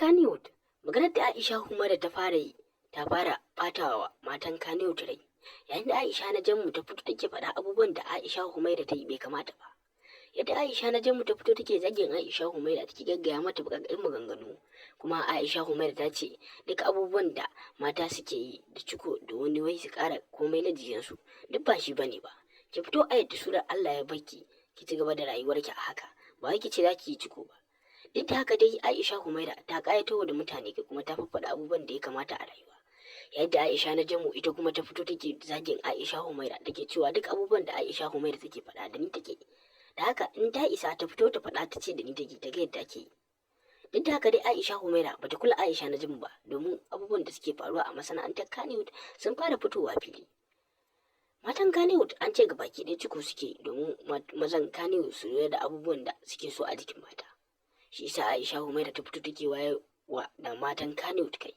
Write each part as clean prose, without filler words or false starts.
Kannywood, maganar da Aisha Humaira ta fara yi ta fara ɓatawa matan Kannywood rai, yayin da Aisha Najamu ta fito take faɗa abubuwan da Aisha Humaira ta yi bai kamata ba. Yadda Aisha Najamu ta fito take zagin Aisha Humaira take gaggaya mata buƙaƙƙen maganganu, kuma Aisha Humaira ta ce duk abubuwan da mata suke yi da ciko da wani wai su ƙara komai na jikinsu duk ba shi bane ba. Ki fito a yadda surar Allah ya baki ki ci gaba da rayuwarki a haka, ba wai ki ce za ki yi ciko ba. Duk da haka dai Aisha Humaira ta ƙayatar da mutane kuma ta faɗa abubuwan da ya kamata a rayuwa. Yadda Aisha Najamu ita kuma ta fito take zagin Aisha Humaira take cewa duk abubuwan da Aisha Humaira take faɗa da ni take. Da haka in ta isa ta fito ta faɗa ta ce da ni take ta ga yadda ake yi. Duk da haka dai Aisha Humaira bata kula Aisha Najamu ba, domin abubuwan da suke faruwa a masana'antar Kannywood sun fara fitowa fili. Matan Kannywood an ce gabaki ɗaya ciko suke domin mazan Kannywood su lura da abubuwan da suke so a jikin mata. Shi yasa Aisha Humaira ta fito take wayarwa da matan Kannywood kai.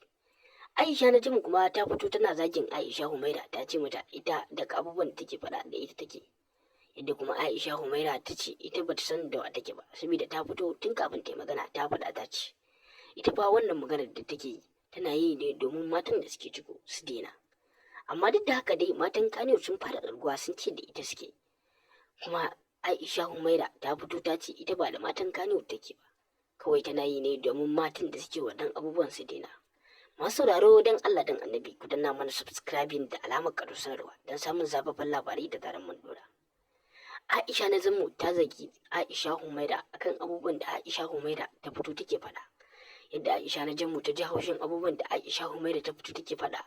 Aisha Najamu kuma ta fito tana zagin Aisha Humaira, ta ce mata ita daga abubuwan da take faɗa da ita take. Yadda kuma Aisha Humaira ta ce ita bata san da wa take ba, saboda ta fito tun kafin ta yi magana ta faɗa ta ce ita fa wannan maganar da take yi tana yi ne domin matan da suke ciko su daina. Amma duk da haka dai matan Kannywood sun fara ɗarguwa sun ce da ita suke. Kuma Aisha Humaira ta fito ta ce ita ba da matan Kannywood take ba, kawai tana yi ne domin matan da suke waɗannan abubuwan su daina. Masu sauraro don Allah don Annabi ku danna mana subscribing da alamar ƙarfin sanarwa don samun zababbin labarai da taron mun dora. Aisha Najamu ta zagi Aisha Humaira akan abubuwan da Aisha Humaira ta fito take faɗa. Yadda Aisha Najamu ta ji haushin abubuwan da Aisha Humaira ta fito take faɗa.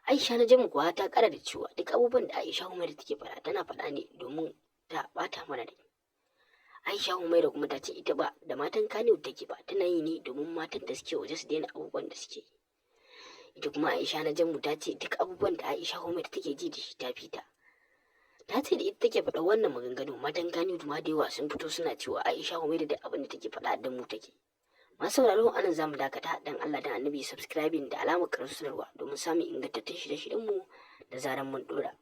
Aisha Najamu kuwa ta ƙara da cewa duk abubuwan da Aisha Humaira take faɗa tana faɗa ne domin ta ɓata mana rai. Aisha Humaira kuma ta ce ita ba da matan Kannywood take ba, tana yi ne domin matan da suke waje su daina abubuwan da suke yi. Ita kuma Aisha Najamu ta ce duk abubuwan da Aisha Humaira take ji da shi ta fita. Ta ce da ita take faɗa wannan maganganu, matan Kannywood ma da yawa sun fito suna cewa Aisha Humaira da abin da take faɗa da mu take. Masu sauraro anan zamu dakata, dan Allah dan Annabi subscribing da alamar ƙarfin sanarwa domin samun ingantattun shirye-shiryenmu da zaran mun dora.